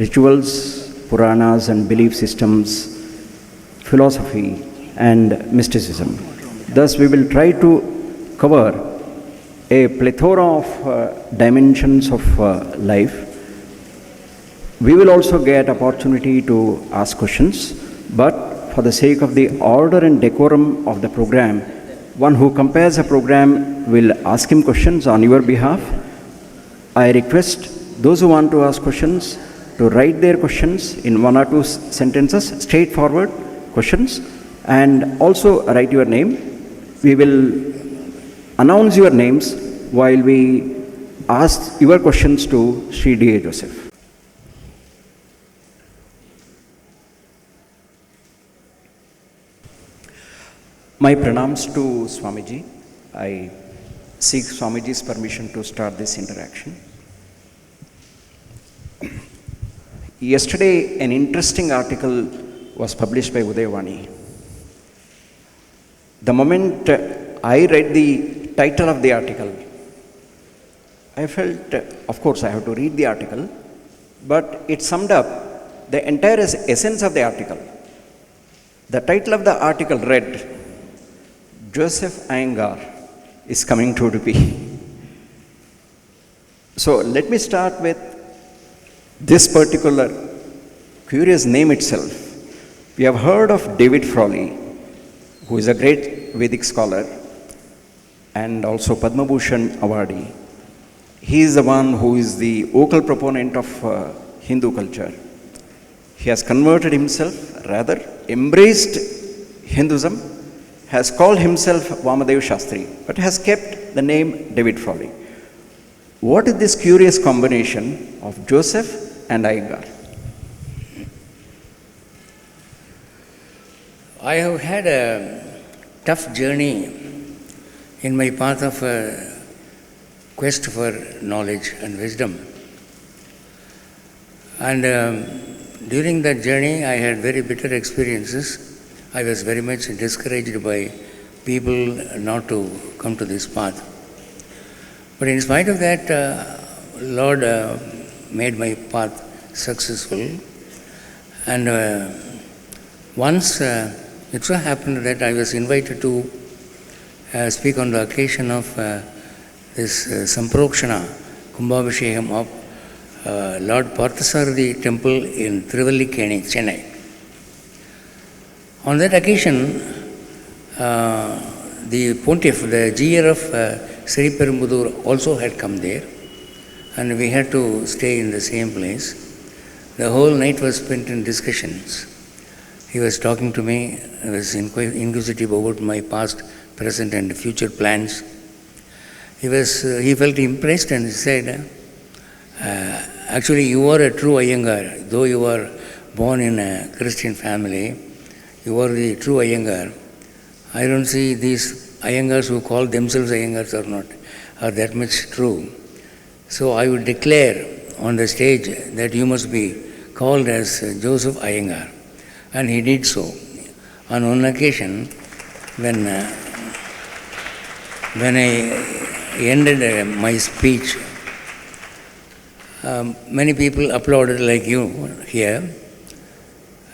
rituals, Puranas and belief systems, philosophy and mysticism. Thus, we will try to cover a plethora of dimensions of life. We will also get opportunity to ask questions, but for the sake of the order and decorum of the program, one who compares a program will ask him questions on your behalf. I request those who want to ask questions to write their questions in 1 or 2 sentences, straightforward questions, and also write your name. We will announce your names while we ask your questions to Sri D.A.Joseph. My pranams to Swamiji. I seek Swamiji's permission to start this interaction. Yesterday, an interesting article was published by Udayavani. The moment I read the title of the article, I felt, of course, I have to read the article, but it summed up the entire essence of the article. The title of the article read, Joseph Iyengar is coming to Udupi. So let me start with this particular curious name itself. We have heard of David Frawley, who is a great Vedic scholar and also Padma Bhushan awardee. He is the one who is the vocal proponent of Hindu culture. He has converted himself, rather embraced Hinduism, has called himself Vamadev Shastri, but has kept the name David Frawley. What is this curious combination of Joseph and Iyengar? I have had a tough journey in my path of quest for knowledge and wisdom. And during that journey, I had very bitter experiences. I was very much discouraged by people not to come to this path. But in spite of that, Lord made my path successful. And once it so happened that I was invited to speak on the occasion of this Samprakshana Kumbhabhishekam of Lord Parthasarathi temple in Thiruvallikeni, Chennai. On that occasion, the pontiff, the GR of Sri Perumbudur also had come there, and we had to stay in the same place. The whole night was spent in discussions. He was talking to me, I was inquisitive about my past, present and future plans. He felt impressed and he said, actually you are a true Iyengar, though you are born in a Christian family, you are the true Iyengar. I don't see these Iyengars who call themselves Iyengars are that much true. So I would declare on the stage that you must be called as Joseph Iyengar. And he did so. On one occasion, when I ended my speech, many people applauded like you here.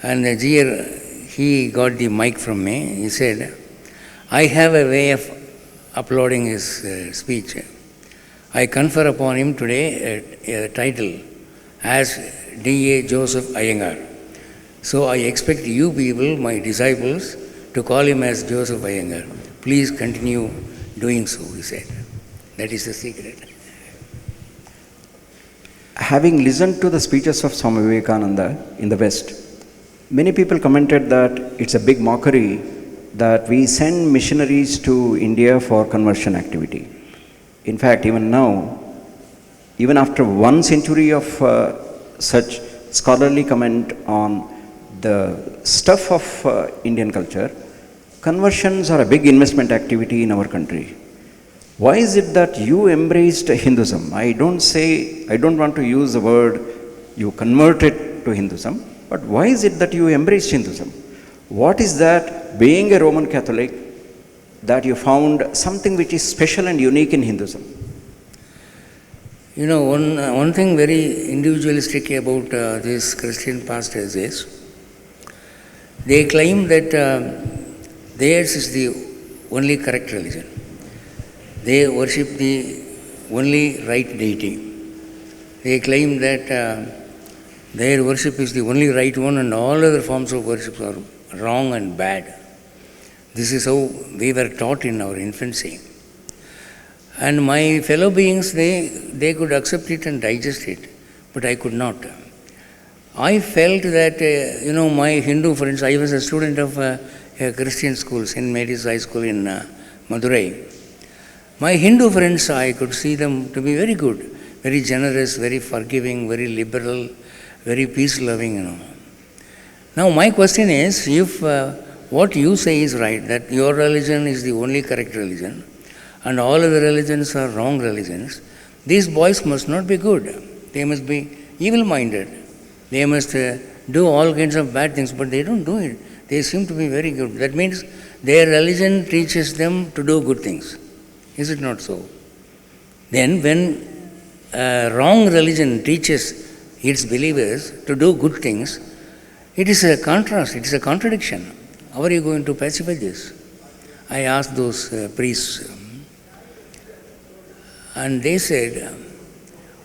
And the GR, he got the mic from me. He said, I have a way of applauding his speech. I confer upon him today a title as D.A.Joseph Iyengar. So I expect you people, my disciples, to call him as Joseph Iyengar. Please continue doing so, he said. That is the secret. Having listened to the speeches of Swami Vivekananda in the West, many people commented that it's a big mockery that we send missionaries to India for conversion activity. In fact, even now, even after 1 century of such scholarly comment on the stuff of Indian culture, conversions are a big investment activity in our country. Why is it that you embraced Hinduism? I don't want to use the word you converted to Hinduism, but why is it that you embraced Hinduism? What is that, being a Roman Catholic, that you found something which is special and unique in Hinduism? You know, one thing very individualistic about these Christian pastors is they claim that theirs is the only correct religion. They worship the only right deity. They claim that their worship is the only right one and all other forms of worship are wrong and bad. This is how we were taught in our infancy. And my fellow beings, they could accept it and digest it, but I could not. I felt that, my Hindu friends, I was a student of a Christian school, St. Mary's High School in Madurai. My Hindu friends, I could see them to be very good, very generous, very forgiving, very liberal, very peace-loving, Now my question is, if what you say is right, that your religion is the only correct religion, and all other religions are wrong religions, these boys must not be good. They must be evil-minded. They must do all kinds of bad things, but they don't do it. They seem to be very good. That means their religion teaches them to do good things. Is it not so? Then when wrong religion teaches its believers to do good things, it is a contrast, it is a contradiction. How are you going to pacify this? I asked those priests, and they said,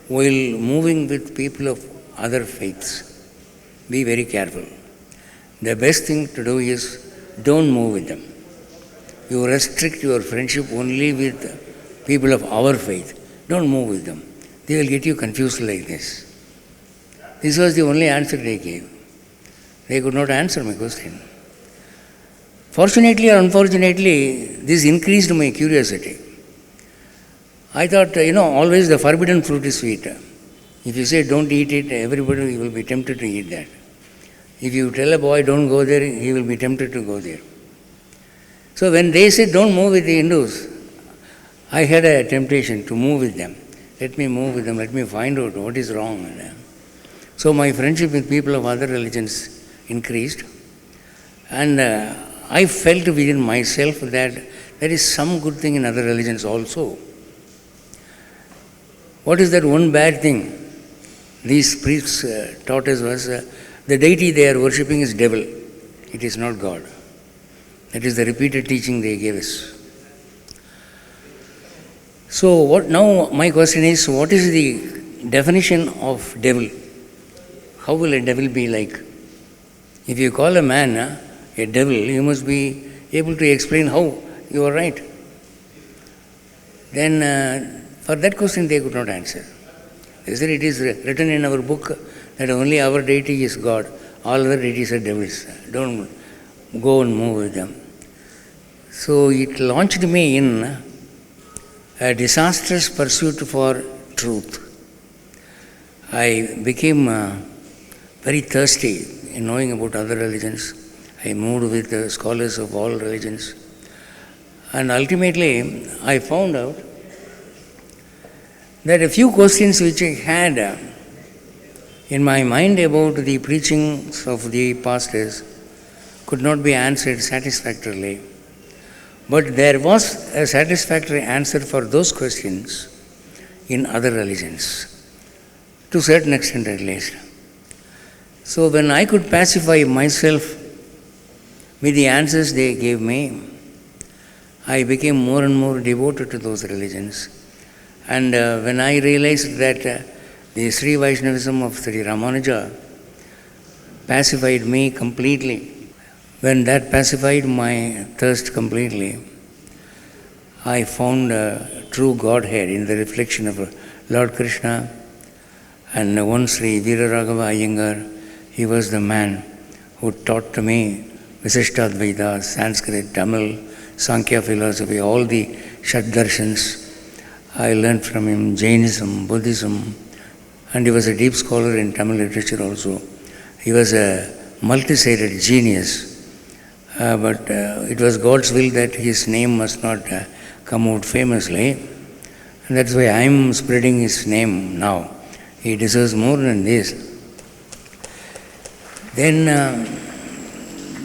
while moving with people of other faiths, be very careful. The best thing to do is don't move with them. You restrict your friendship only with people of our faith. Don't move with them. They will get you confused like this. This was the only answer they gave. They could not answer my question. Fortunately or unfortunately, this increased my curiosity. I thought, always the forbidden fruit is sweet. If you say don't eat it, everybody will be tempted to eat that. If you tell a boy don't go there, he will be tempted to go there. So when they said don't move with the Hindus, I had a temptation to move with them. Let me move with them, let me find out what is wrong. So my friendship with people of other religions increased, and I felt within myself that there is some good thing in other religions also. What is that one bad thing? These priests taught us was the deity they are worshipping is devil. It is not God. That is the repeated teaching they gave us. So now my question is, what is the definition of devil? How will a devil be like? If you call a man a devil, you must be able to explain how you are right. Then for that question they could not answer. They said it is written in our book that only our deity is God, all other deities are devils. Don't go and move with them. So it launched me in a disastrous pursuit for truth. I became very thirsty in knowing about other religions. I moved with scholars of all religions. And ultimately, I found out that a few questions which I had in my mind about the preachings of the pastors could not be answered satisfactorily. But there was a satisfactory answer for those questions in other religions, to a certain extent at least. So when I could pacify myself with the answers they gave me, I became more and more devoted to those religions. And when I realized that the Sri Vaishnavism of Sri Ramanuja pacified me completely, when that pacified my thirst completely, I found true Godhead in the reflection of Lord Krishna. And one Sri Veeraraghava Iyengar, he was the man who taught to me Visishtadvaita, Sanskrit, Tamil, Sankhya philosophy, all the Shaddarshans. I learned from him Jainism, Buddhism, and he was a deep scholar in Tamil literature also. He was a multi-sided genius, but it was God's will that his name must not come out famously, and that's why I am spreading his name now. He deserves more than this. Then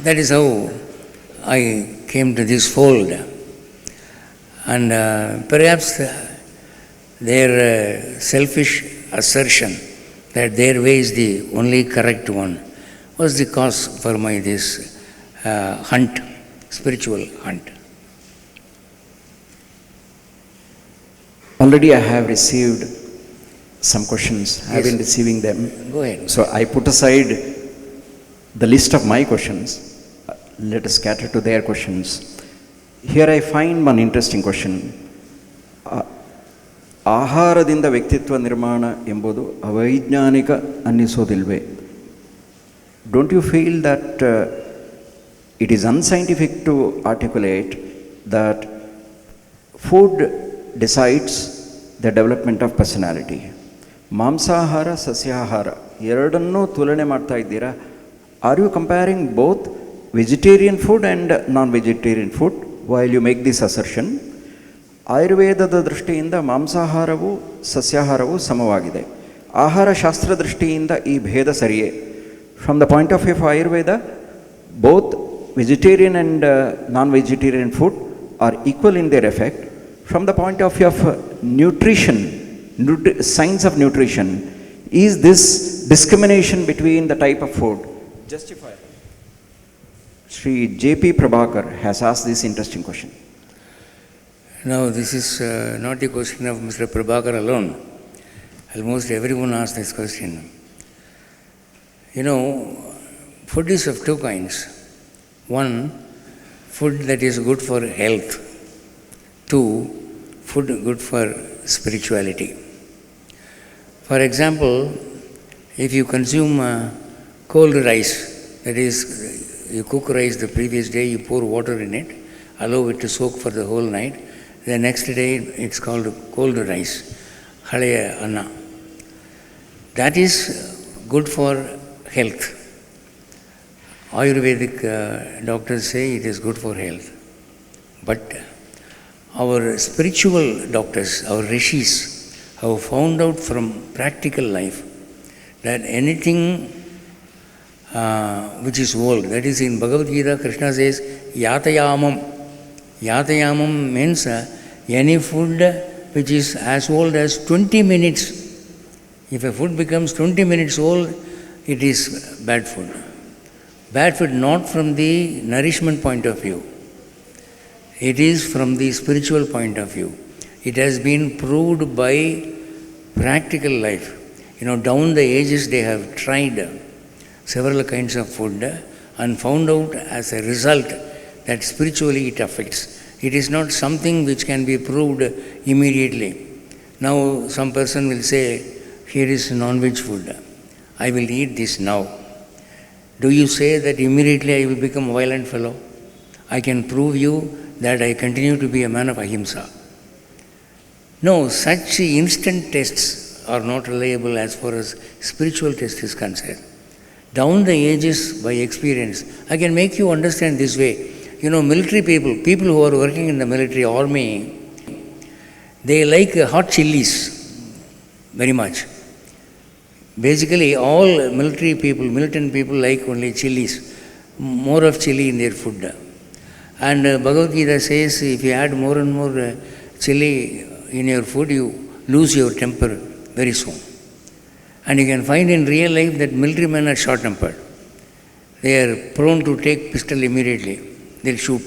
that is how I came to this fold. And perhaps their selfish assertion that their way is the only correct one was the cause for my this hunt, spiritual hunt. Already I have received some questions. I have Yes. been receiving them. Go ahead. So I put aside the list of my questions. Let us cater to their questions. Here I find one interesting question. ಆಹಾರದಿಂದ ವ್ಯಕ್ತಿತ್ವ ನಿರ್ಮಾಣ ಎಂಬುದು ಅವೈಜ್ಞಾನಿಕ ಅನ್ನಿಸೋದಿಲ್ವೇ? Don't you feel that it is unscientific to articulate that food decides the development of personality? ಮಾಂಸಾಹಾರ ಸಸ್ಯಾಹಾರ ಎರಡನ್ನೂ ತುಲನೆ ಮಾಡ್ತಾ ಇದ್ದೀರಾ. Are you comparing both vegetarian food and non-vegetarian food while you make this assertion? ಆಯುರ್ವೇದದ ದೃಷ್ಟಿಯಿಂದ ಮಾಂಸಾಹಾರವು ಸಸ್ಯಾಹಾರವು ಸಮವಾಗಿದೆ. ಆಹಾರ ಶಾಸ್ತ್ರ ದೃಷ್ಟಿಯಿಂದ ಈ ಭೇದ ಸರಿಯೇ? From the point of view of Ayurveda, both vegetarian and non-vegetarian food are equal in their effect. From the point of view of nutrition, science of nutrition, is this discrimination between the type of food justified? Sri J.P. Prabhakar has asked this interesting question. Now, this is not the question of Mr. Prabhakar alone. Almost everyone asks this question. You know, food is of two kinds. One, food that is good for health. Two, food good for spirituality. For example, if you consume cold rice, that is, you cook rice the previous day, you pour water in it, allow it to soak for the whole night, the next day it's called cold rice, haleya anna. That is good for health. Ayurvedic doctors say it is good for health. But our spiritual doctors, our rishis, have found out from practical life that anything which is old, that is in Bhagavad Gita, Krishna says, Yatayamam. Yatayamam means any food which is as old as 20 minutes. If a food becomes 20 minutes old, it is bad food. Bad food not from the nourishment point of view. It is from the spiritual point of view. It has been proved by practical life. You know, down the ages they have tried several kinds of food and found out as a result that spiritually it affects. It is not something which can be proved immediately. Now some person will say, here is non-veg food, I will eat this now. Do you say that immediately I will become a violent fellow? I can prove you that I continue to be a man of ahimsa. No, such instant tests are not reliable as far as spiritual test is concerned. Down the ages, by experience, I can make you understand this way. You know, military people who are working in the military army, they like hot chilies very much. Basically, all military people, militant people like only chilies, more of chili in their food. And Bhagavad Gita says, if you add more and more chili in your food, you lose your temper very soon. And you can find in real life that military men are short-tempered. They are prone to take pistol immediately. They'll shoot.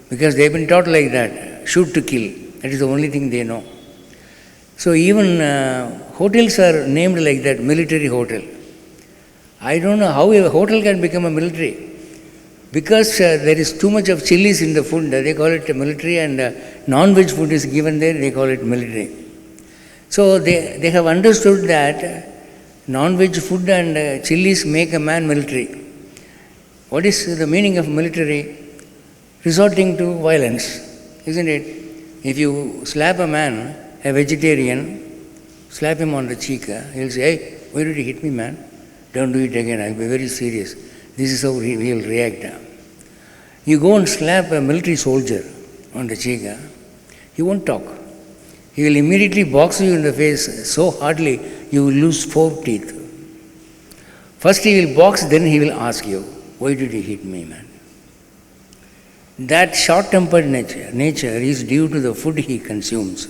Because they've been taught like that, shoot to kill. That is the only thing they know. So even hotels are named like that, military hotel. I don't know how a hotel can become a military. Because there is too much of chilies in the food, they call it military, and non-veg food is given there, they call it military. So they have understood that non-veg food and chilies make a man military. What is the meaning of military? Resorting to violence, isn't it? If you slap a man, a vegetarian, slap him on the cheek, he'll say, hey, why did you hit me, man? Don't do it again, I'll be very serious. This is how he'll react. You go and slap a military soldier on the cheek, he won't talk. He will immediately box you in the face so hardly, you will lose 4 teeth. First he will box, then he will ask you, why did you hit me, man? That short-tempered nature is due to the food he consumes.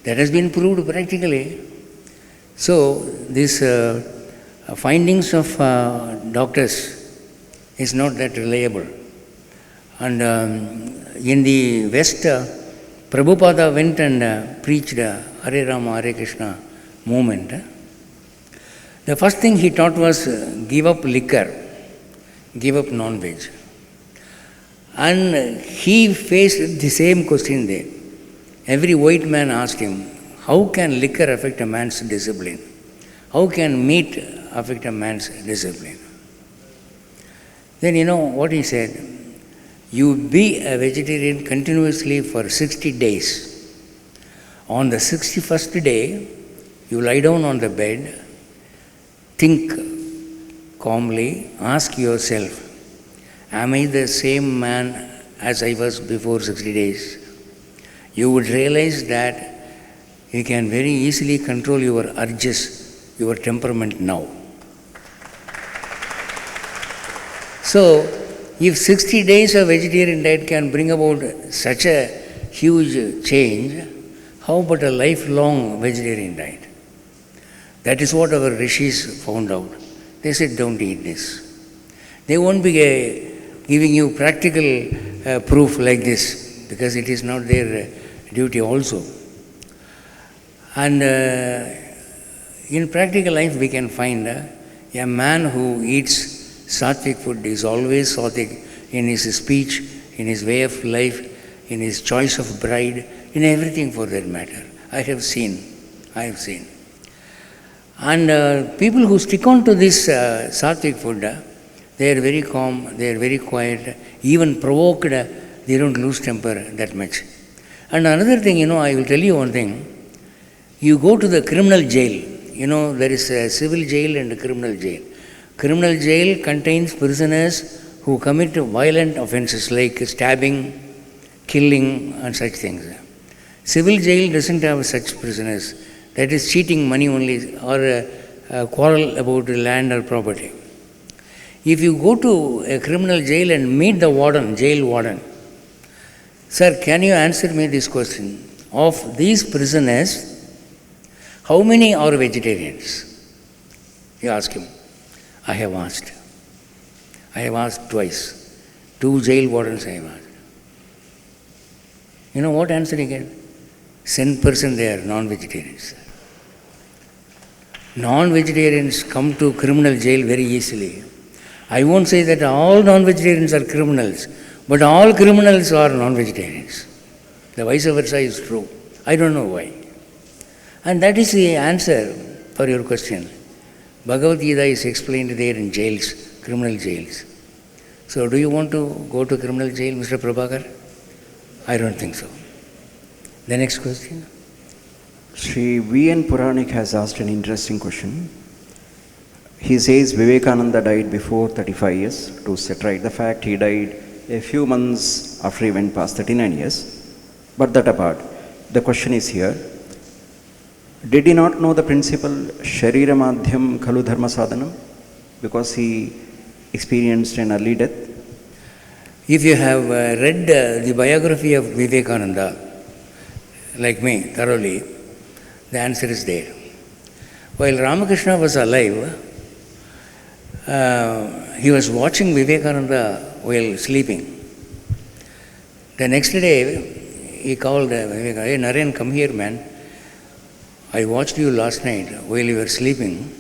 That has been proved practically. So, these findings of doctors is not that reliable. And in the West, Prabhupada went and preached Hare Rama, Hare Krishna movement. The first thing he taught was give up liquor, give up non-veg. And he faced the same question there. Every white man asked him, how can liquor affect a man's discipline? How can meat affect a man's discipline? Then you know what he said? You be a vegetarian continuously for 60 days. On the 61st day, you lie down on the bed, think calmly, ask yourself, am I the same man as I was before 60 days? You would realize that you can very easily control your urges, your temperament now. So, if 60 days of vegetarian diet can bring about such a huge change, how about a lifelong vegetarian diet? That is what our rishis found out. They said, don't eat this. They won't be giving you practical proof like this, because it is not their duty also. And in practical life we can find a man who eats sattvic food is always sattvic in his speech, in his way of life, in his choice of bride, in everything for that matter. I have seen. And people who stick on to this sattvic food, they are very calm, they are very quiet, even provoked, they don't lose temper that much. And another thing, I will tell you one thing. You go to the criminal jail, there is a civil jail and a criminal jail. Criminal jail contains prisoners who commit violent offenses like stabbing, killing and such things. Civil jail doesn't have such prisoners. That is cheating money only, or a quarrel about land or property. If you go to a criminal jail and meet the warden, jail warden, sir, can you answer me this question? Of these prisoners, how many are vegetarians? You ask him. I have asked. I have asked twice. 2 jail wardens I have asked. You know what answer he gave? 10% they are non-vegetarians. Non-vegetarians come to criminal jail very easily. I won't say that all non-vegetarians are criminals, but all criminals are non-vegetarians. The vice versa is true. I don't know why. And that is the answer for your question. Bhagavad Gita is explained there in jails, criminal jails. So do you want to go to criminal jail, Mr. Prabhakar? I don't think so. The next question. Sri V.N. Puranik has asked an interesting question. He says Vivekananda died before 35 years. To set right the fact, he died a few months after he went past 39 years. But that apart, the question is here. Did he not know the principle Sharira Madhyam Khalu Dharma Sadhanam? Because he experienced an early death. If you have read the biography of Vivekananda, like me, thoroughly, the answer is there. While Ramakrishna was alive, he was watching Vivekananda while sleeping. The next day, he called Vivekananda, hey Naren, come here man. I watched you last night while you were sleeping.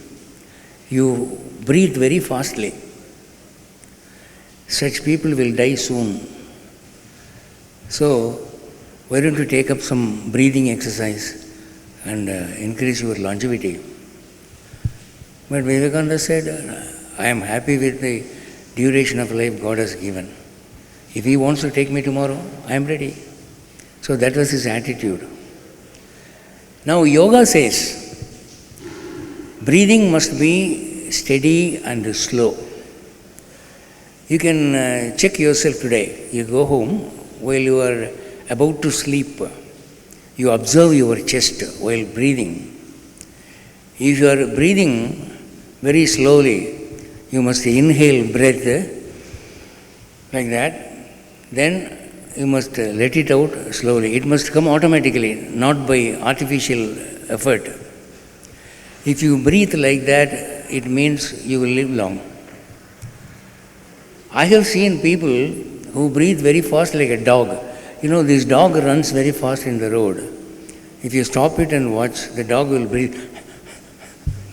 You breathe very fastly. Such people will die soon. So, why don't you take up some breathing exercise and increase your longevity? But Vivekananda said, I am happy with the duration of life God has given. If he wants to take me tomorrow, I am ready. So that was his attitude. Now yoga says, breathing must be steady and slow. You can check yourself today. You go home while you are about to sleep. You observe your chest while breathing. If you are breathing very slowly, you must inhale breath like that. Then you must let it out slowly. It must come automatically, not by artificial effort. If you breathe like that, it means you will live long. I have seen people who breathe very fast like a dog. This dog runs very fast in the road. If you stop it and watch, the dog will breathe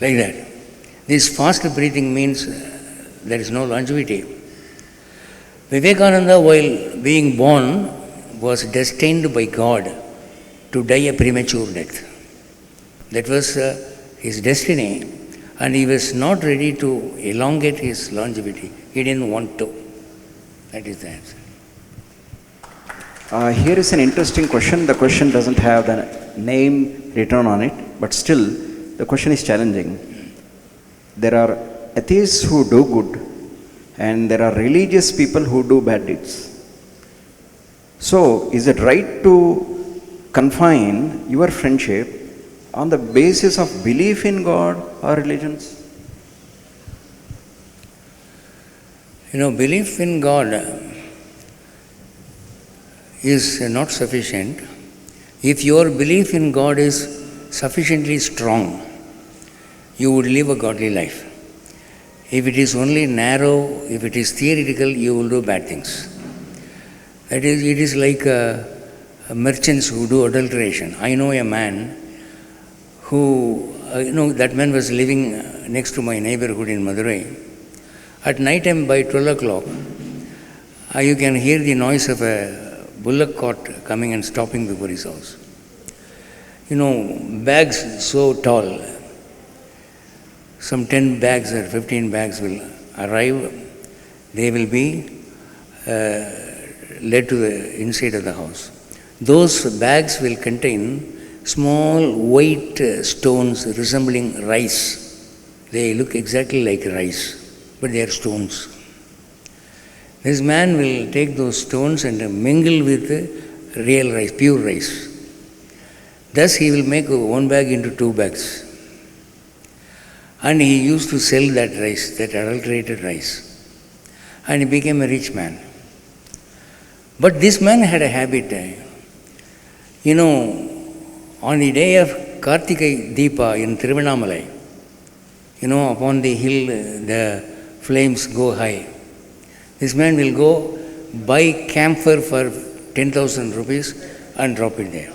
like that. This fast breathing means there is no longevity. Vivekananda, while being born, was destined by God to die a premature death. That was his destiny, and he was not ready to elongate his longevity. He didn't want to. That is the answer. Here is an interesting question. The question doesn't have the name written on it, but still the question is challenging. There are atheists who do good, and there are religious people who do bad deeds. So, is it right to confine your friendship on the basis of belief in God or religions? Belief in God is not sufficient. If your belief in God is sufficiently strong, you would live a godly life. If it is only narrow, if it is theoretical, you will do bad things. It is like merchants who do adulteration. I know a man who, that man was living next to my neighborhood in Madurai. At night time by 12 o'clock, you can hear the noise of a bullock cart coming and stopping before his house. Bags so tall, some 10 bags or 15 bags will arrive. They will be led to the inside of the house. Those bags will contain small white stones resembling rice. They look exactly like rice, but they are stones. This man will take those stones and mingle with real rice, pure rice. Thus he will make one bag into 2 bags. And he used to sell that rice, that adulterated rice. And he became a rich man. But this man had a habit. On the day of Kartika Deepa in Tiruvannamalai, upon the hill the flames go high. This man will go buy camphor for 10,000 rupees and drop it there.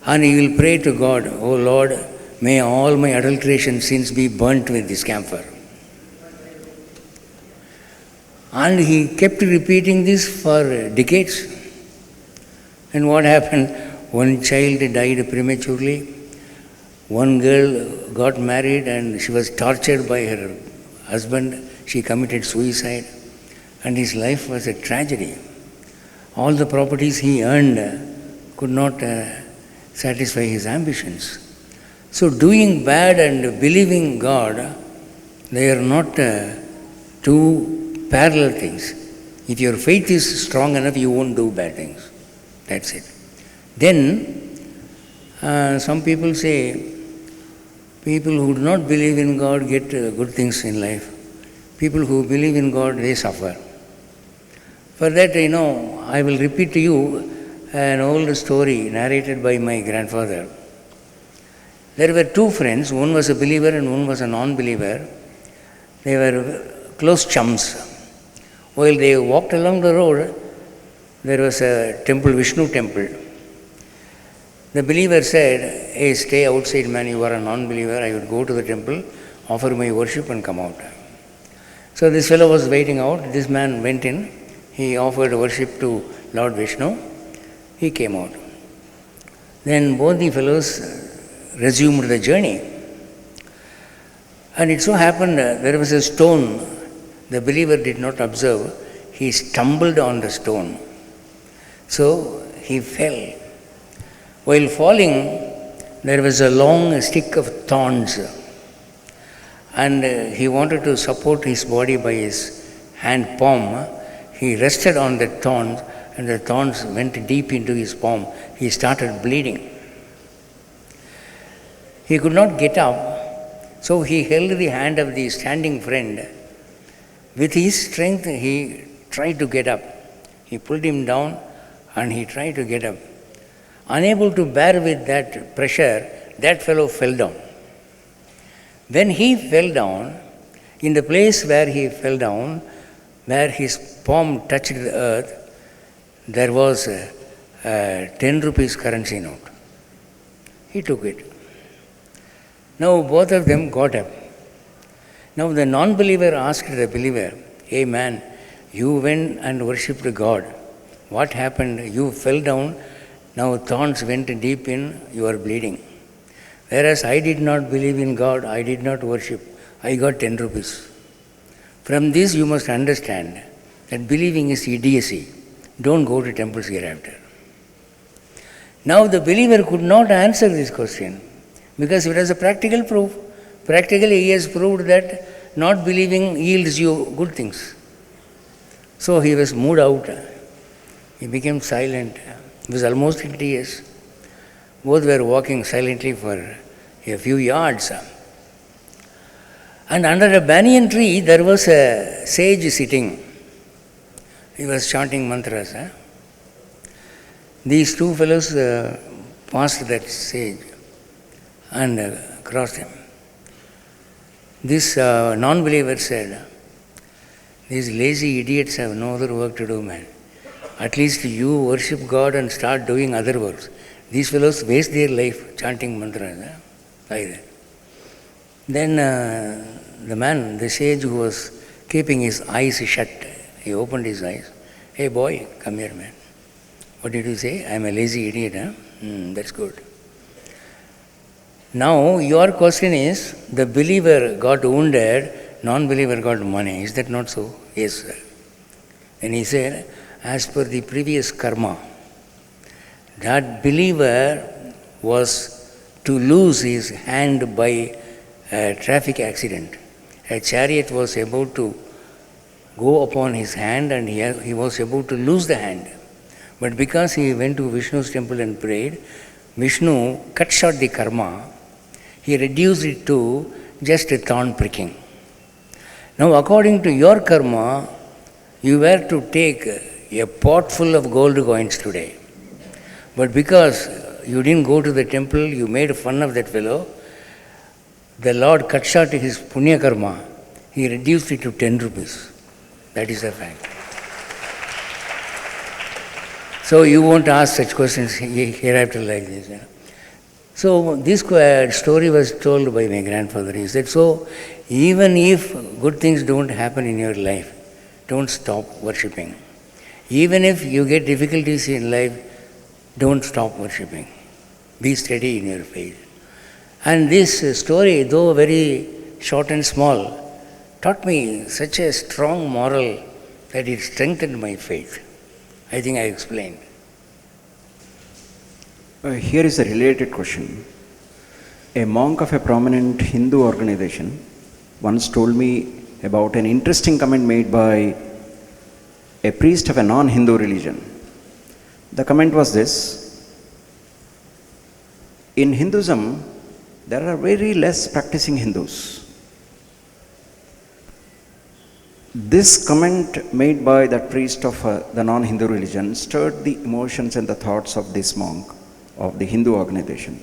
And he will pray to God, "Oh Lord, may all my adulteration sins be burnt with this camphor." And he kept repeating this for decades. And what happened? One child died prematurely. One girl got married and she was tortured by her husband. She committed suicide. And his life was a tragedy. All the properties he earned could not satisfy his ambitions. So doing bad and believing God, they are not two parallel things. If your faith is strong enough, you won't do bad things. That's it. Then, some people say, people who do not believe in God get good things in life. People who believe in God, they suffer. For that, I will repeat to you an old story narrated by my grandfather. There were 2 friends, one was a believer and one was a non-believer. They were close chums. While they walked along the road, there was a temple, Vishnu temple. The believer said, "Hey, stay outside, man, you are a non-believer. I would go to the temple, offer my worship and come out." So this fellow was waiting out. This man went in. He offered worship to Lord Vishnu. He came out. Then both the fellows resumed the journey. And it so happened there was a stone. The believer did not observe. He stumbled on the stone. So he fell. While falling, there was a long stick of thorns. And he wanted to support his body by his hand palm. He rested on the thorns, and the thorns went deep into his palm. He started bleeding. He could not get up, so he held the hand of the standing friend. With his strength, he tried to get up. He pulled him down and he tried to get up. Unable to bear with that pressure, that fellow fell down. When he fell down, in the place where he fell down, where his palm touched the earth, there was a 10 rupees currency note. He took it. Now both of them got up. Now the non-believer asked the believer, "Hey man, you went and worshipped God. What happened? You fell down. Now thorns went deep in, you are bleeding. Whereas I did not believe in God, I did not worship. I got 10 rupees. From this you must understand that believing is idiocy. Don't go to temples hereafter." Now the believer could not answer this question because it was a practical proof. Practically he has proved that not believing yields you good things. So he was moved out. He became silent. He was almost in tears. Both were walking silently for a few yards. And under a banyan tree there was a sage sitting. He was chanting mantras. These two fellows passed that sage and crossed him. This non-believer said, "These lazy idiots have no other work to do, man. At least you worship God and start doing other works. These fellows waste their life chanting mantras." Like that. Then the man, the sage who was keeping his eyes shut, he opened his eyes. "Hey boy, come here, man. What did you say? I am a lazy idiot, huh? That's good. Now your question is, the believer got wounded, non-believer got money. Is that not so?" "Yes, sir." And he said, as per the previous karma, that believer was to lose his hand by a traffic accident. A chariot was about to go upon his hand and he was about to lose the hand. But because he went to Vishnu's temple and prayed, Vishnu cut short the karma. He reduced it to just a thorn pricking. Now according to your karma, you were to take a pot full of gold coins today. But because you didn't go to the temple, you made fun of that fellow, the Lord cut short his punya karma. He reduced it to 10 rupees. That is the fact. So you won't ask such questions hereafter like this. So this story was told by my grandfather. He said, so even if good things don't happen in your life, don't stop worshipping. Even if you get difficulties in life, don't stop worshipping. Be steady in your faith. And this story, though very short and small, taught me such a strong moral that it strengthened my faith. I think I explained. Here is a related question. A monk of a prominent Hindu organization once told me about an interesting comment made by a priest of a non-Hindu religion. The comment was this: in Hinduism, there are very less practicing Hindus. This comment made by that priest of the non-Hindu religion stirred the emotions and the thoughts of this monk of the Hindu organization.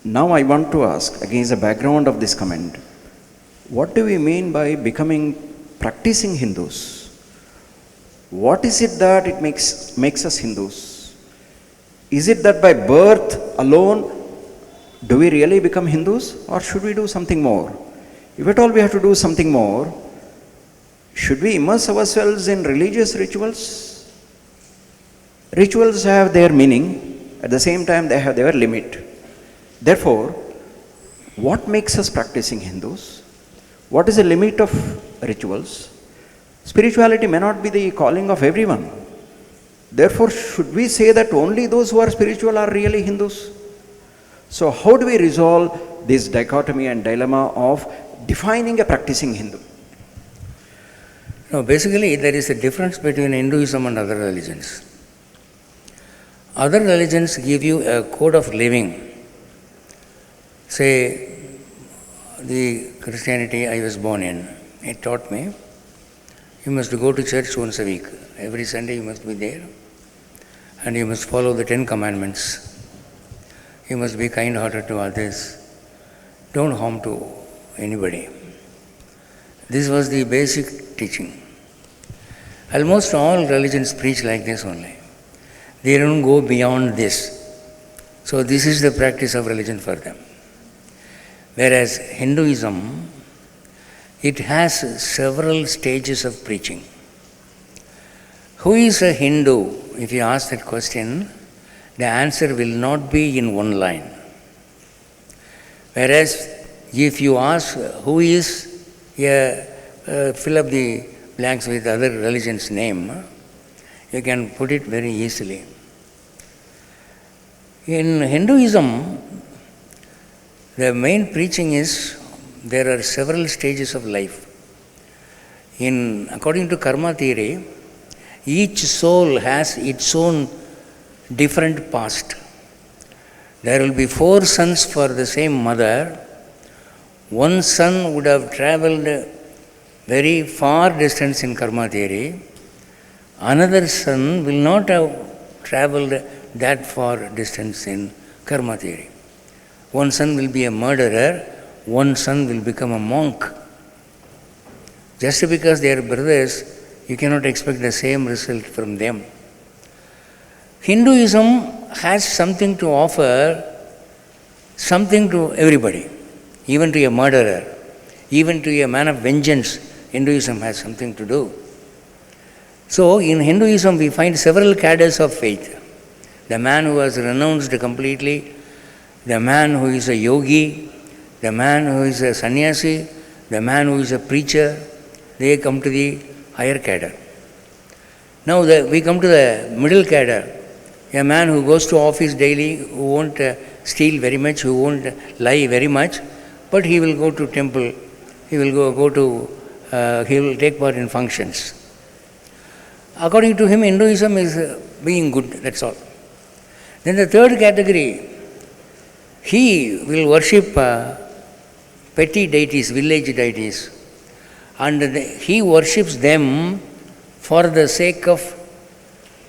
Now I want to ask, against the background of this comment, what do we mean by becoming practicing Hindus? What is it that it makes us Hindus? Is it that by birth alone do we really become Hindus, or should we do something more? If at all we have to do something more, should we immerse ourselves in religious rituals? Rituals have their meaning, at the same time they have their limit. Therefore, what makes us practicing Hindus? What is the limit of rituals? Spirituality may not be the calling of everyone. Therefore, should we say that only those who are spiritual are really Hindus? So how do we resolve this dichotomy and dilemma of defining a practicing Hindu? No, basically there is a difference between Hinduism and other religions. Other religions give you a code of living. Say, the Christianity I was born in, it taught me, you must go to church once a week. Every Sunday you must be there. And you must follow the 10 commandments. You must be kind-hearted to others. Don't harm to anybody. This was the basic teaching. Almost all religions preach like this only. They don't go beyond this. So this is the practice of religion for them. Whereas Hinduism, it has several stages of preaching. Who is a Hindu? If you ask that question, the answer will not be in one line. Whereas if you ask who is fill up the blanks with other religion's name, you can put it very easily. In Hinduism, the main preaching is there are several stages of life. According to karma theory, each soul has its own different past. There will be 4 sons for the same mother. One son would have traveled very far distance in karma theory. Another son will not have traveled that far distance in karma theory. One son will be a murderer, one son will become a monk. Just because they are brothers, you cannot expect the same result from them. Hinduism has something to offer, something to everybody, even to a murderer, even to a man of vengeance. Hinduism has something to do. So, in Hinduism, we find several cadres of faith. The man who has renounced completely, the man who is a yogi, the man who is a sannyasi, the man who is a preacher, they come to the higher cadre. Now we come to the middle cadre, a man who goes to office daily, who won't steal very much, who won't lie very much, but he will go to temple, he will take part in functions. According to him, Hinduism is being good, that's all. Then the third category, he will worship petty deities, village deities, and he worships them for the sake of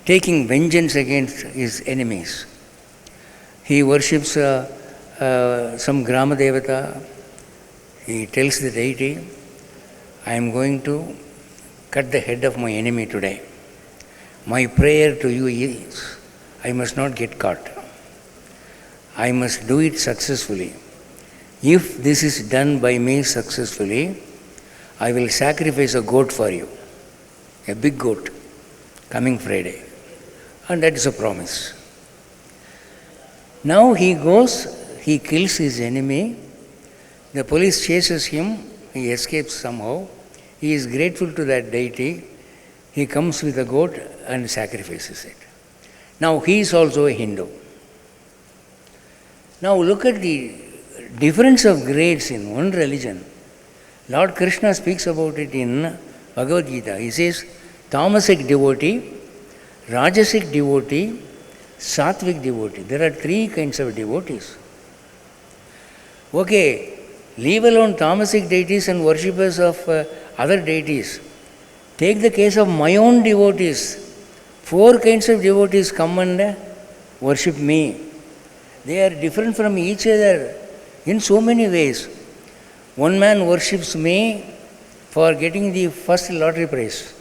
taking vengeance against his enemies. He worships some Grama Devata. He tells the deity, I am going to cut the head of my enemy today. My prayer to you is, I must not get caught. I must do it successfully. If this is done by me successfully, I will sacrifice a goat for you, a big goat, coming Friday. And that is a promise. Now he goes, he kills his enemy, the police chases him, he escapes somehow, he is grateful to that deity, he comes with a goat and sacrifices it. Now he is also a Hindu. Now look at the difference of grades in one religion. Lord Krishna speaks about it in Bhagavad Gita. He says, Tamasic devotee, Rajasic devotee, Sattvic devotee. There are 3 kinds of devotees. Okay, leave alone Tamasic deities and worshippers of other deities. Take the case of my own devotees. 4 kinds of devotees come and worship me. They are different from each other in so many ways. One man worships me for getting the first lottery prize.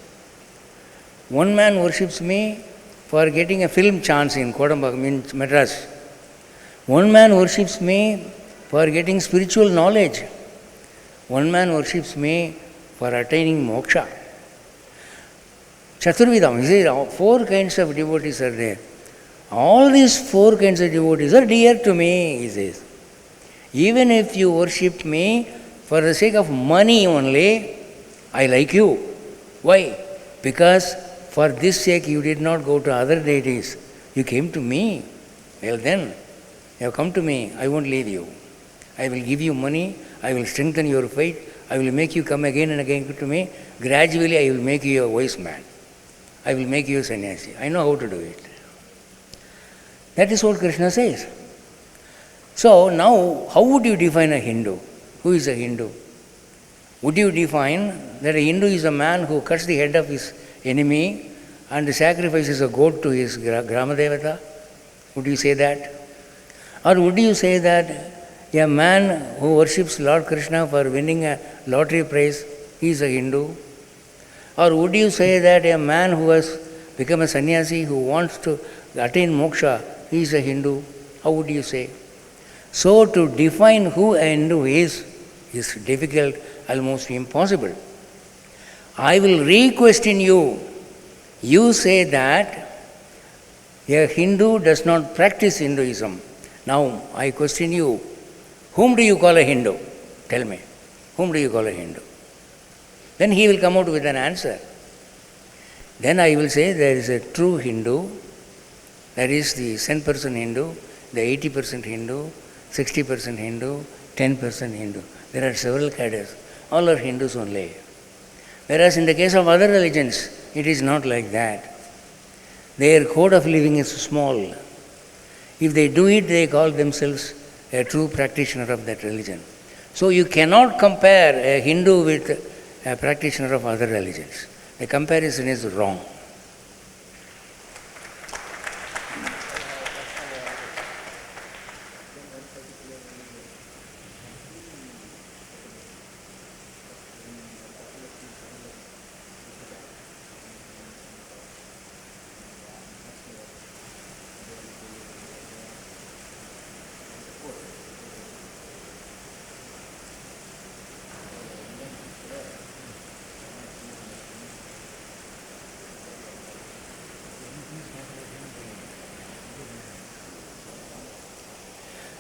One man worships me for getting a film chance in Kodambagam, in Madras. One man worships me for getting spiritual knowledge. One man worships me for attaining moksha. Chaturvidam, he says, 4 kinds of devotees are there. All these 4 kinds of devotees are dear to me, he says. Even if you worship me for the sake of money only, I like you. Why? Because for this sake you did not go to other deities. You came to me. Well then, you have come to me, I won't leave you. I will give you money, I will strengthen your faith, I will make you come again and again to me. Gradually I will make you a wise man. I will make you a sannyasi. I know how to do it. That is what Krishna says. So now, how would you define a Hindu? Who is a Hindu? Would you define that a Hindu is a man who cuts the head of his enemy and sacrifices a goat to his Grama Devata? Would you say that? Or would you say that a man who worships Lord Krishna for winning a lottery prize is a Hindu? Or would you say that a man who has become a sannyasi who wants to attain moksha is a Hindu? How would you say? So to define who a Hindu is difficult, almost impossible. I will re-question you. You say that a Hindu does not practice Hinduism. Now I question you. Whom do you call a Hindu? Tell me. Whom do you call a Hindu? Then he will come out with an answer. Then I will say there is a true Hindu, that is the 10% Hindu, the 80% Hindu, 60% Hindu, 10% Hindu. There are several cadres. All are Hindus only. Whereas in the case of other religions, it is not like that. Their code of living is small. If they do it, they call themselves a true practitioner of that religion. So you cannot compare a Hindu with a practitioner of other religions. The comparison is wrong.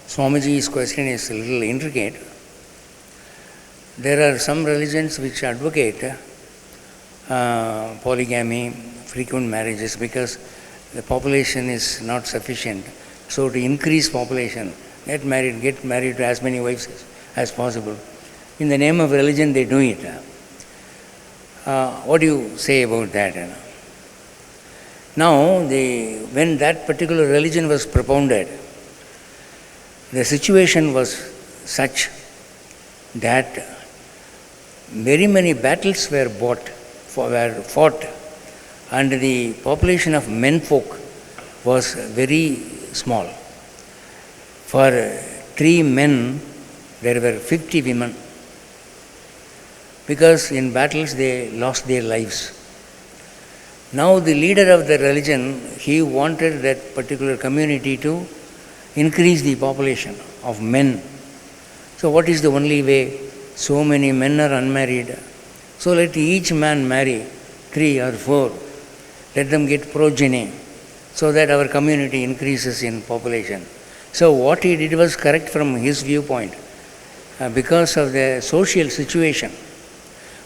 Swamiji's question is a little intricate. There are some religions which advocate polygamy, frequent marriages, because the population is not sufficient. So to increase population, get married to as many wives as possible. In the name of religion, they do it. What do you say about that? Now, when that particular religion was propounded, the situation was such that very many battles were fought, and the population of menfolk was very small. For 3 men, there were 50 women, because in battles they lost their lives. Now the leader of the religion, he wanted that particular community to increase the population of men. So what is the only way? So many men are unmarried. So let each man marry 3 or 4. Let them get progeny, so that our community increases in population. So what he did was correct from his viewpoint, because of the social situation.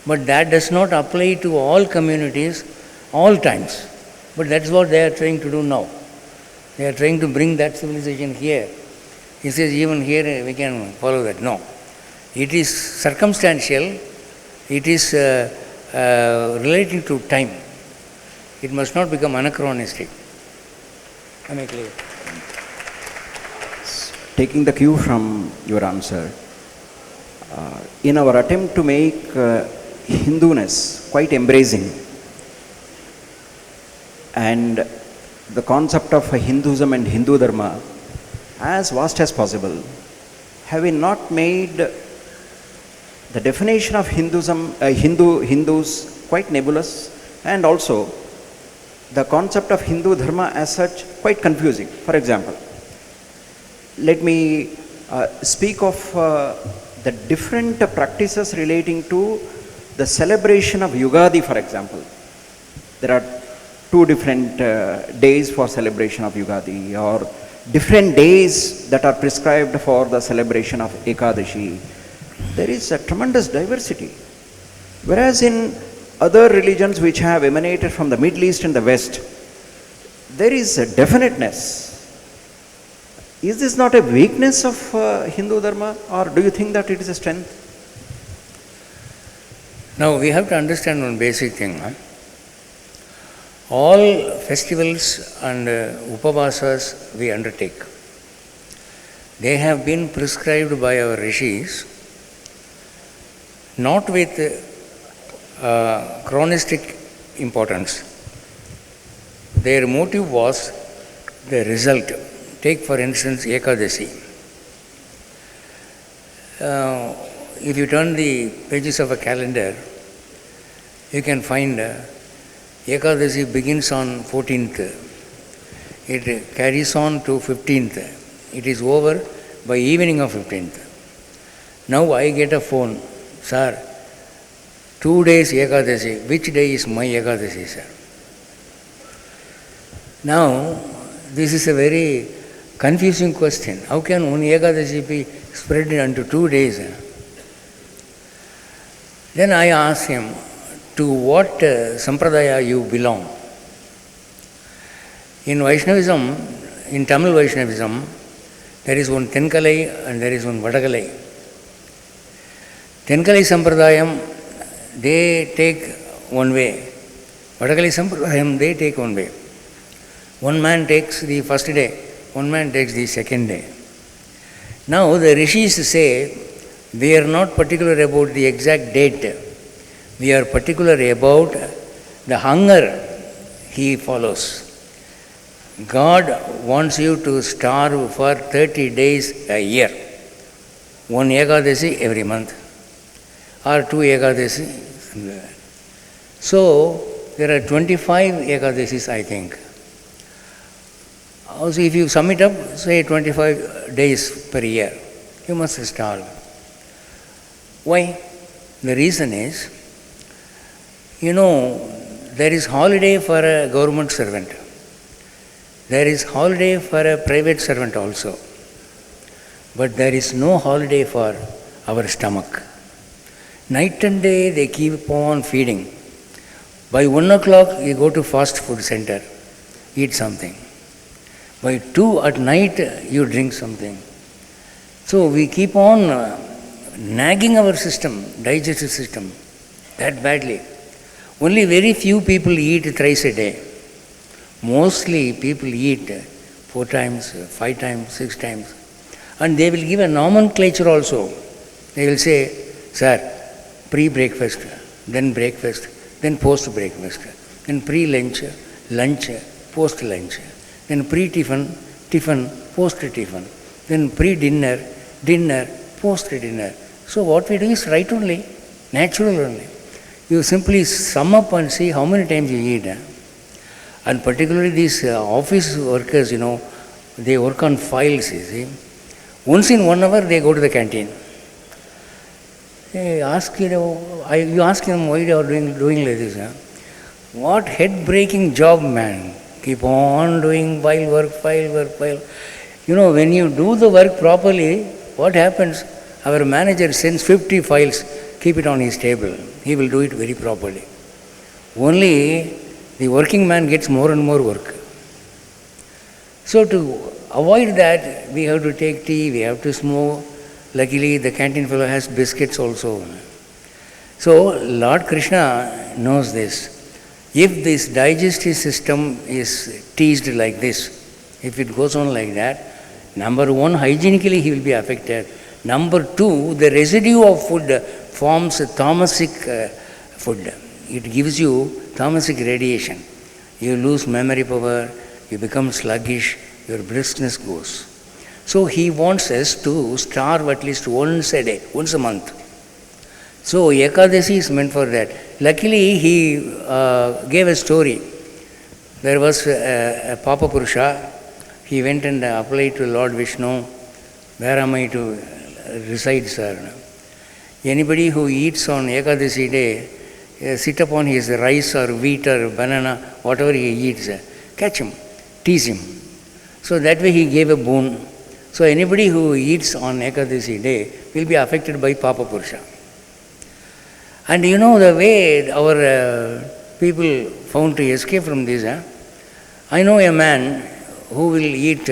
But that does not apply to all communities, all times. But that's what they are trying to do now. They are trying to bring that civilization here. He says, even here we can follow that. No. It is circumstantial. It is relating to time. It must not become anachronistic. Am I clear? Taking the cue from your answer, in our attempt to make Hinduness quite embracing, and the concept of Hinduism and Hindu Dharma as vast as possible, have we not made the definition of Hinduism, Hindus quite nebulous, and also the concept of Hindu Dharma as such quite confusing? For example, let me speak of the different practices relating to the celebration of Yugadi, for example. There are 2 different days for celebration of Yugadi, or different days that are prescribed for the celebration of Ekadashi. There is a tremendous diversity. Whereas in other religions which have emanated from the Middle East and the West, there is a definiteness. Is this not a weakness of Hindu Dharma, or do you think that it is a strength? Now we have to understand one basic thing. All festivals and upavasas we undertake, they have been prescribed by our rishis, not with chronistic importance. their motive was the result. Take for instance Ekadasi. If you turn the pages of a calendar, you can find Ekadasi begins on 14th. It carries on to 15th. It is over by evening of 15th. Now I get a phone, sir, 2 days Ekadasi. Which day is my Ekadasi, sir? Now, this is a very confusing question. How can one Ekadasi be spread into 2 days? Then I asked him, to what sampradaya you belong? In Vaishnavism, in Tamil Vaishnavism, there is one Tenkalai and there is one Vadakalai. Tenkalai Sampradayam, they take one way. Vadakalai Sampradayam, they take one way. One man takes the first day, one man takes the second day. Now the rishis say, we are not particular about the exact date. We are particular about the hunger he follows. God wants you to starve for 30 days a year. One Ekadasi every month. Or 2 Ekadasi. So, there are 25 Ekadasis, I think. Also, if you sum it up, say 25 days per year, you must starve. Why? The reason is, there is holiday for a government servant. There is holiday for a private servant also. But there is no holiday for our stomach. Night and day they keep on feeding. By 1 o'clock you go to fast food center, eat something. By 2 at night you drink something. So we keep on nagging our system, digestive system, that badly. Only very few people eat thrice a day. Mostly people eat 4 times, 5 times, 6 times. And they will give a nomenclature also. They will say, sir, pre-breakfast, then breakfast, then post-breakfast, then pre-lunch, lunch, post-lunch, then pre-tiffin, tiffin, post-tiffin, then pre-dinner, dinner, post-dinner. So what we do is right only, natural only. You simply sum up and see how many times you eat. And particularly these office workers, they work on files, you see. Once in 1 hour they go to the canteen. You ask them why they are doing like this. What head-breaking job, man. Keep on doing file work. When you do the work properly, what happens? Our manager sends 50 files, keep it on his table. He will do it very properly. Only the working man gets more and more work. So to avoid that, we have to take tea, we have to smoke. Luckily, the canteen fellow has biscuits also. So Lord Krishna knows this. If this digestive system is teased like this, if it goes on like that, number 1, hygienically he will be affected. Number 2, the residue of food forms a tamasic food. It gives you tamasic radiation. You lose memory power, you become sluggish, your briskness goes. So he wants us to starve at least once a day, once a month. So Ekadasi is meant for that. Luckily he gave a story. There was a Papa Purusha. He went and applied to Lord Vishnu, where am I to reside, sir? Anybody who eats on Ekadasi day, sit upon his rice or wheat or banana, whatever he eats, catch him, tease him. So that way he gave a boon. So anybody who eats on Ekadasi day will be affected by Papa Purusha. And the way our people found to escape from this. I know a man who will eat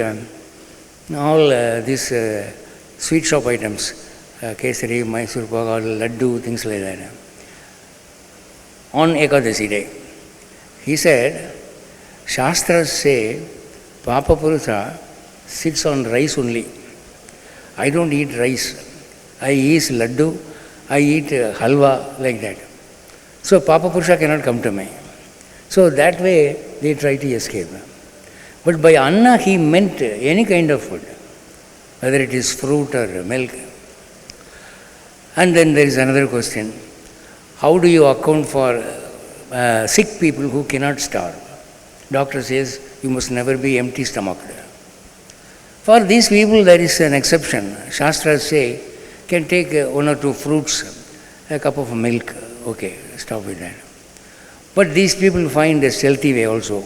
all these sweet shop items, kesari, Mysore pak, laddu, things like that, on Ekadasi day. He said, Shastras say, Papa Purusha sits on rice only. I don't eat rice. I eat laddu, I eat halwa, like that. So Papa Purusha cannot come to me. So that way they try to escape. But by anna he meant any kind of food, whether it is fruit or milk. And then there is another question. How do you account for sick people who cannot starve? Doctor says you must never be empty stomached. For these people there is an exception. Shastras say can take one or two fruits, a cup of milk. Okay, stop with that. But these people find a stealthy way also.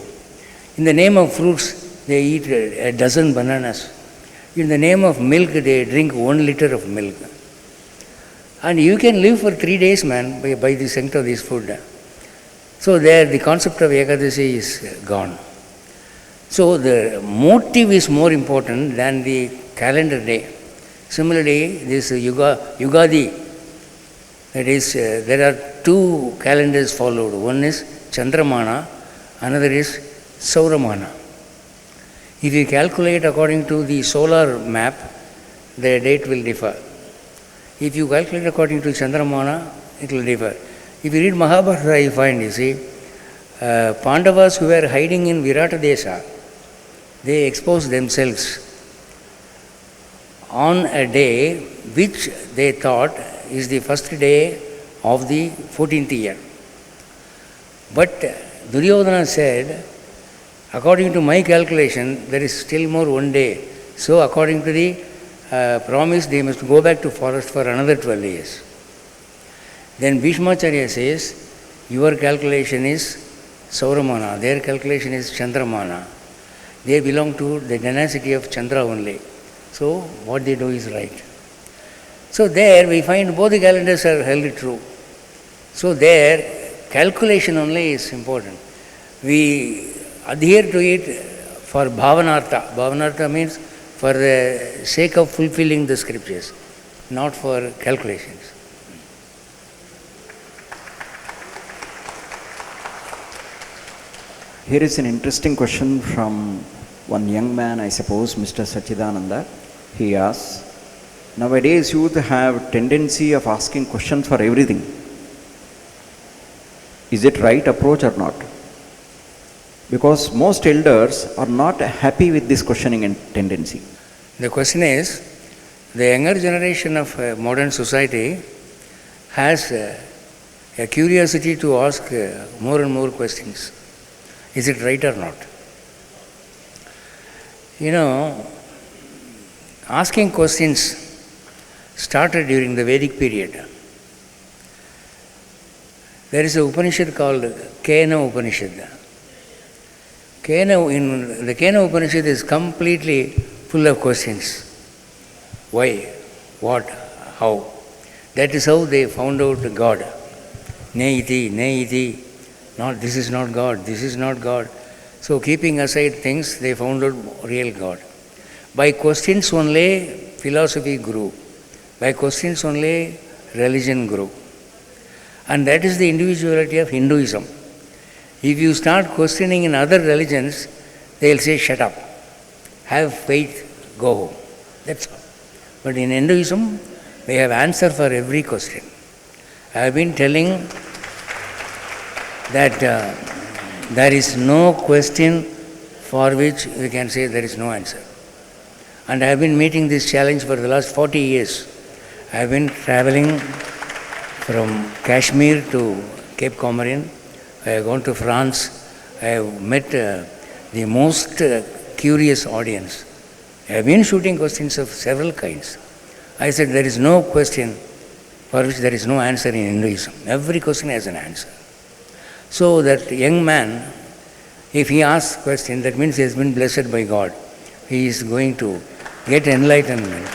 In the name of fruits, they eat a dozen bananas. In the name of milk, they drink 1 liter of milk. And you can live for 3 days, man, by the strength of this food. So there, the concept of Ekadasi is gone. So the motive is more important than the calendar day. Similarly, this Yugadi, that is, there are 2 calendars followed. One is Chandramana, another is Sauramana. If you calculate according to the solar map, the date will differ. If you calculate according to Chandramana, it will differ. If you read Mahabharata, you find, you see, Pandavas who were hiding in Virata Desha, they exposed themselves on a day which they thought is the first day of the 14th year. But Duryodhana said, according to my calculation, there is still more 1 day. So according to the promise, they must go back to forest for another 12 years. Then Bhishmacharya says, your calculation is Sauramana, their calculation is Chandramana. They belong to the dynasty of Chandra only. So what they do is right. So there we find both the calendars are held true. So there calculation only is important. We adhere to it for bhavanartha. Bhavanartha means for the sake of fulfilling the scriptures, not for calculations. Here is an interesting question from one young man, I suppose, Mr. Sachidananda. He asks, nowadays youth have tendency of asking questions for everything. Is it right approach or not? Because most elders are not happy with this questioning and tendency. The question is, the younger generation of modern society has a curiosity to ask more and more questions. Is it right or not? You know, asking questions started during the Vedic period. There is an Upanishad called Kena Upanishad. The Kena Upanishad is completely full of questions. Why? What? How? That is how they found out God. Neiti, neiti. Not, this is not God, this is not God. So keeping aside things, they found out real God. By questions only, philosophy grew. By questions only, religion grew. And that is the individuality of Hinduism. If you start questioning in other religions, they will say, shut up, have faith, go home. That's all. But in Hinduism, they have answer for every question. I have been telling that there is no question for which we can say there is no answer. And I have been meeting this challenge for the last 40 years. I have been traveling from Kashmir to Cape Comorin. I have gone to France. I have met the most curious audience. I have been shooting questions of several kinds. I said there is no question for which there is no answer in Hinduism. Every question has an answer. So that young man, if he asks question, that means he has been blessed by God. He is going to get enlightenment.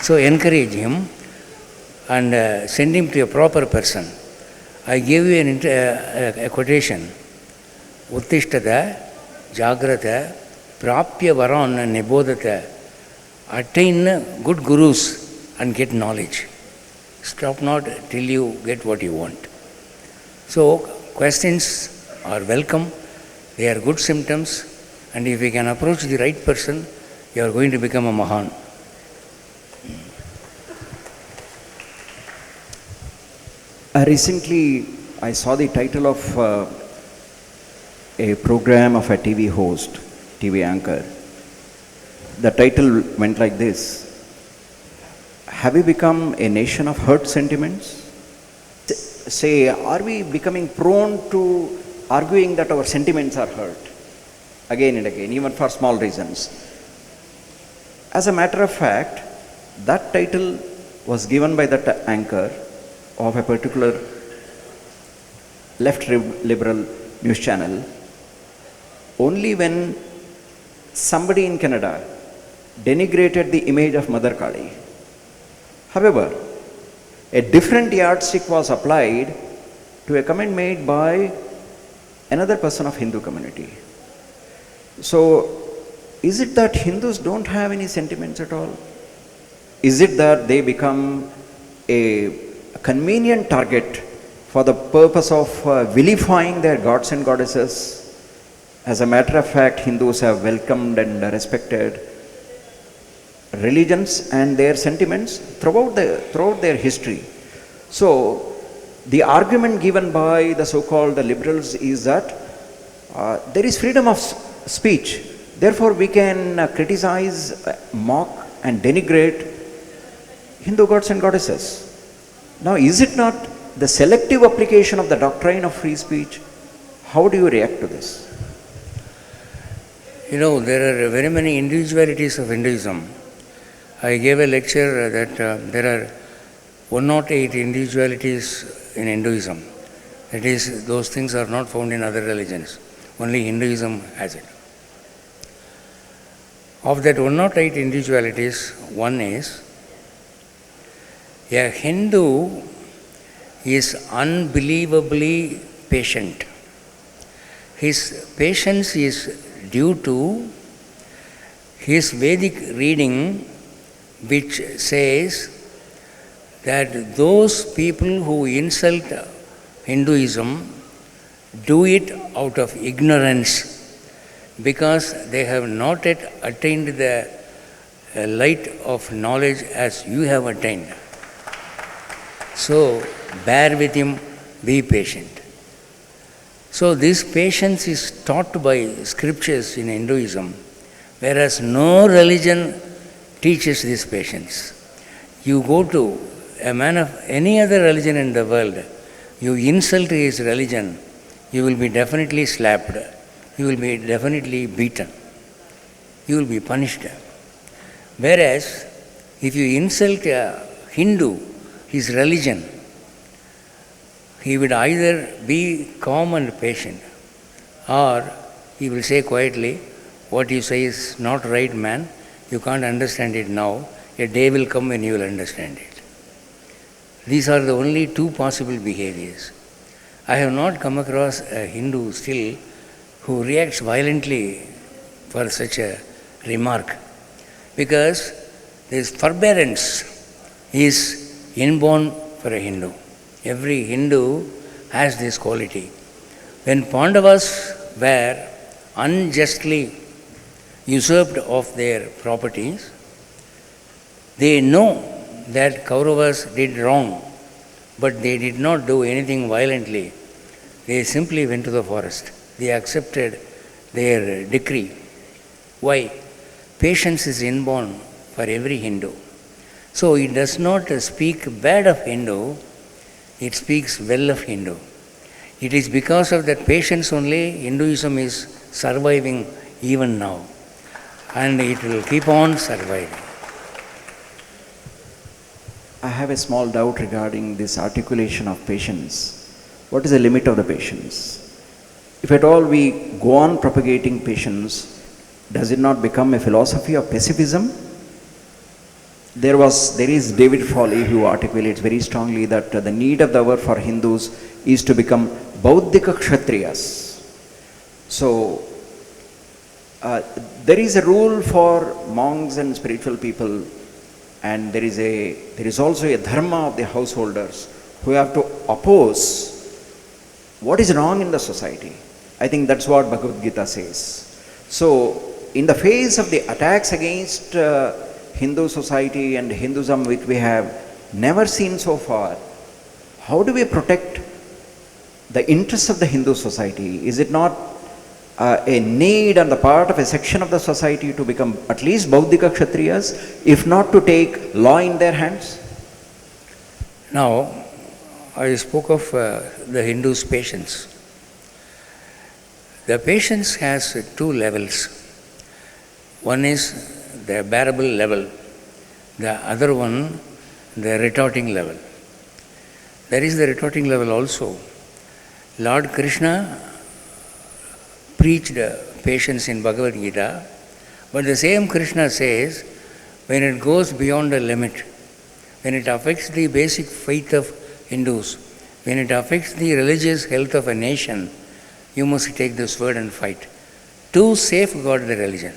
So encourage him and send him to a proper person. I gave you a quotation. Uttishtata, jagrata, prapya varan nibodata. Attain good gurus and get knowledge. Stop not till you get what you want. So questions are welcome. They are good symptoms. And if we can approach the right person, you are going to become a Mahan. Recently, I saw the title of a program of a TV host, TV anchor. The title went like this: have we become a nation of hurt sentiments? Say, are we becoming prone to arguing that our sentiments are hurt again and again, even for small reasons? As a matter of fact, that title was given by that anchor of a particular left liberal news channel only when somebody in Canada denigrated the image of Mother Kali. However, a different yardstick was applied to a comment made by another person of Hindu community. So, is it that Hindus don't have any sentiments at all? Is it that they become a convenient target for the purpose of vilifying their gods and goddesses? As a matter of fact, Hindus have welcomed and respected religions and their sentiments throughout their history. So, the argument given by the so-called liberals is that there is freedom of speech. Therefore, we can criticize, mock and denigrate Hindu gods and goddesses. Now, is it not the selective application of the doctrine of free speech? How do you react to this? You know, there are very many individualities of Hinduism. I gave a lecture that there are 108 individualities in Hinduism. That is, those things are not found in other religions. Only Hinduism has it. Of that 108 individualities, one is a Hindu is unbelievably patient. His patience is due to his Vedic reading, which says that those people who insult Hinduism do it out of ignorance because they have not yet attained the light of knowledge as you have attained. So, bear with him, be patient. So, this patience is taught by scriptures in Hinduism, whereas no religion teaches this patience. You go to a man of any other religion in the world, you insult his religion, you will be definitely slapped, you will be definitely beaten, you will be punished. Whereas, if you insult a Hindu, his religion, he would either be calm and patient, or he will say quietly, what you say is not right, man, you can't understand it now, a day will come when you will understand it. These are the only two possible behaviors. I have not come across a Hindu still who reacts violently for such a remark, because this forbearance is inborn for a Hindu. Every Hindu has this quality. When Pandavas were unjustly usurped of their properties, they know that Kauravas did wrong, but they did not do anything violently. They simply went to the forest. They accepted their decree. Why? Patience is inborn for every Hindu. So it does not speak bad of Hindu, it speaks well of Hindu. It is because of that patience only Hinduism is surviving even now. And it will keep on surviving. I have a small doubt regarding this articulation of patience. What is the limit of the patience? If at all we go on propagating patience, does it not become a philosophy of pacifism? There is David Foley who articulates very strongly that the need of the hour for Hindus is to become Bauddhika Kshatriyas. So, there is a rule for monks and spiritual people, and there is also a dharma of the householders who have to oppose what is wrong in the society. I think that's what Bhagavad Gita says. So, in the face of the attacks against Hindu society and Hinduism, which we have never seen so far, how do we protect the interests of the Hindu society? Is it not a need on the part of a section of the society to become at least Bauddhika Kshatriyas, if not to take law in their hands? Now, I spoke of the Hindus' patience. The patience has two levels. One is the bearable level, the other one, the retorting level. There is the retorting level also. Lord Krishna preached patience in Bhagavad Gita, but the same Krishna says, when it goes beyond a limit, when it affects the basic faith of Hindus, when it affects the religious health of a nation, you must take the sword and fight to safeguard the religion.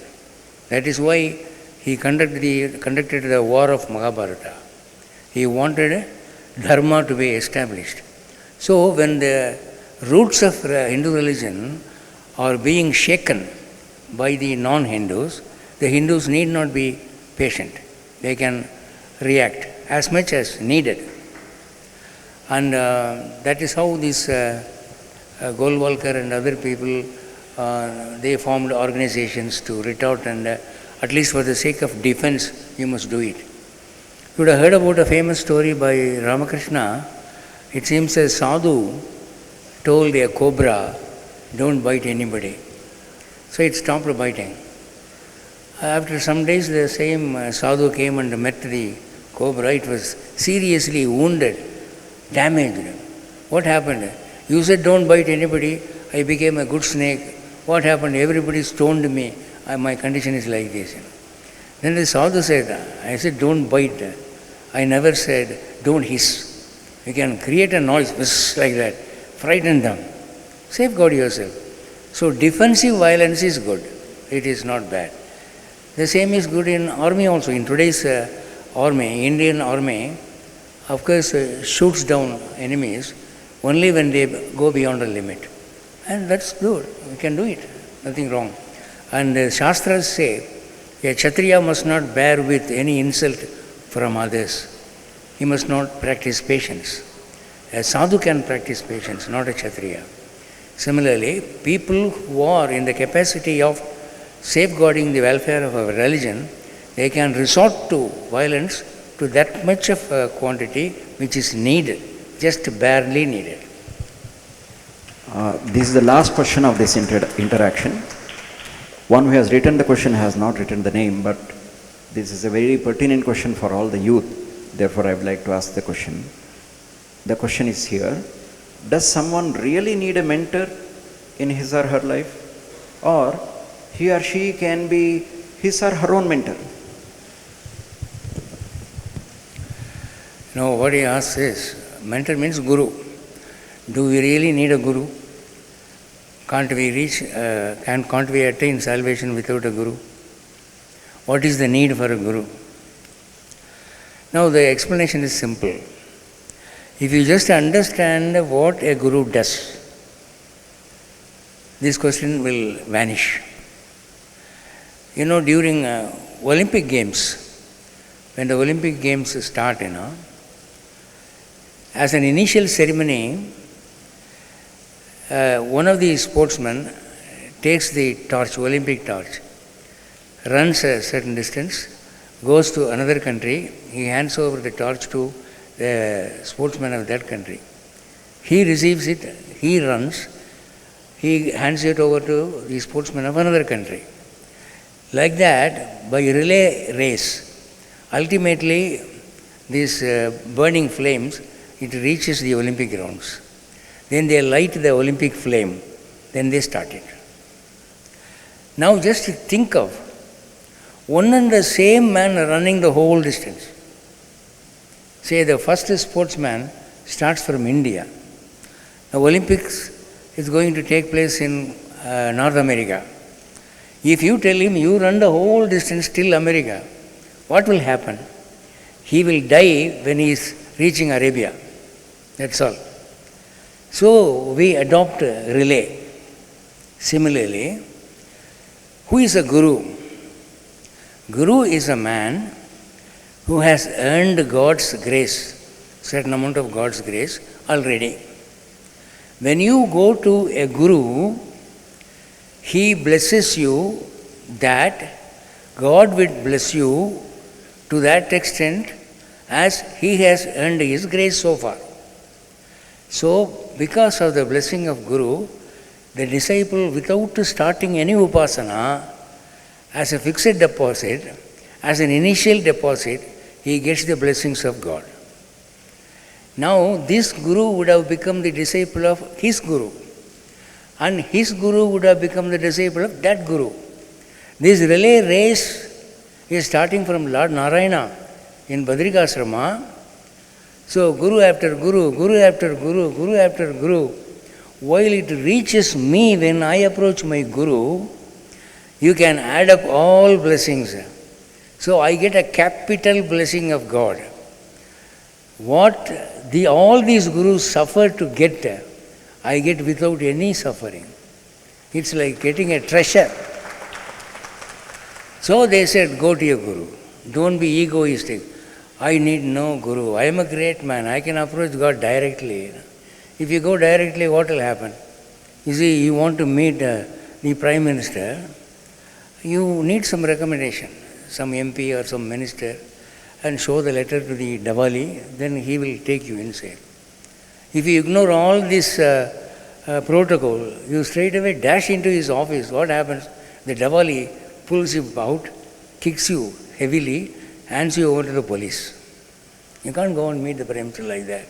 That is why he conducted the war of Mahabharata. He wanted dharma to be established. So when the roots of Hindu religion are being shaken by the non-Hindus, the Hindus need not be patient. They can react as much as needed. And that is how this Golwalkar and other people, they formed organizations to retort, and at least for the sake of defense, you must do it. You would have heard about a famous story by Ramakrishna. It seems a sadhu told a cobra, don't bite anybody. So it stopped biting. After some days, the same sadhu came and met the cobra. It was seriously wounded, damaged. What happened? You said don't bite anybody. I became a good snake. What happened? Everybody stoned me. My condition is like this. Then the sadhu said, I said don't bite. I never said don't hiss. You can create a noise, hiss like that. Frighten them. Safeguard yourself. So defensive violence is good. It is not bad. The same is good in army also. In today's army, Indian army, of course, shoots down enemies only when they go beyond a limit. And that's good. We can do it. Nothing wrong. And the Shastras say, a Kshatriya must not bear with any insult from others. He must not practice patience. A sadhu can practice patience, not a Kshatriya. Similarly, people who are in the capacity of safeguarding the welfare of our religion, they can resort to violence to that much of a quantity which is needed, just barely needed. This is the last question of this interaction. One who has written the question has not written the name, but this is a very pertinent question for all the youth. Therefore, I would like to ask the question. The question is here: does someone really need a mentor in his or her life? Or he or she can be his or her own mentor? No, what he asks is, mentor means guru. Do we really need a guru? Can't we attain salvation without a guru? What is the need for a guru? Now the explanation is simple. If you just understand what a guru does, this question will vanish. You know, during Olympic Games, when the Olympic Games start, as an initial ceremony, one of the sportsmen takes the torch, Olympic torch, runs a certain distance, goes to another country, he hands over the torch to the sportsman of that country. He receives it, he runs, he hands it over to the sportsman of another country. Like that, by relay race, ultimately these burning flames, it reaches the Olympic grounds. Then they light the Olympic flame, then they start it. Now just think of one and the same man running the whole distance. Say the first sportsman starts from India. The Olympics is going to take place in North America. If you tell him you run the whole distance till America, what will happen? He will die when he is reaching Arabia. That's all. So we adopt relay. Similarly, who is a guru? Guru is a man who has earned God's grace, certain amount of God's grace already. When you go to a guru, he blesses you that God will bless you to that extent as he has earned his grace so far. So, because of the blessing of Guru, the disciple, without starting any upasana, as a fixed deposit, as an initial deposit, he gets the blessings of God. Now, this Guru would have become the disciple of his Guru, and his Guru would have become the disciple of that Guru. This relay race is starting from Lord Narayana in Badrikasrama. So, Guru after Guru, Guru after Guru, Guru after Guru, while it reaches me when I approach my Guru, you can add up all blessings. So, I get a capital blessing of God. What all these Gurus suffer to get, I get without any suffering. It's like getting a treasure. So they said, go to your Guru. Don't be egoistic. I need no Guru. I am a great man. I can approach God directly. If you go directly, what will happen? You see, you want to meet the Prime Minister, you need some recommendation, some MP or some minister, and show the letter to the Davali, then he will take you inside. If you ignore all this protocol, you straight away dash into his office. What happens? The Davali pulls you out, kicks you heavily, hands you over to the police. You can't go and meet the Prime Minister like that.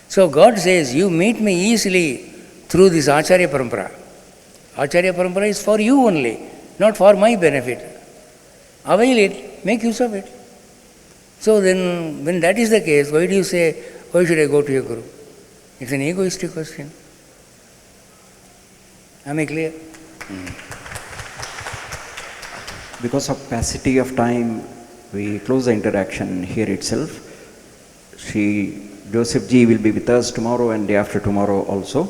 So God says, you meet me easily through this Acharya Parampara. Acharya Parampara is for you only, not for my benefit. Avail it, make use of it. So then, when that is the case, why do you say, why should I go to your Guru? It's an egoistic question. Am I clear? Because of paucity of time, we close the interaction here itself. Joseph Ji will be with us tomorrow and day after tomorrow also.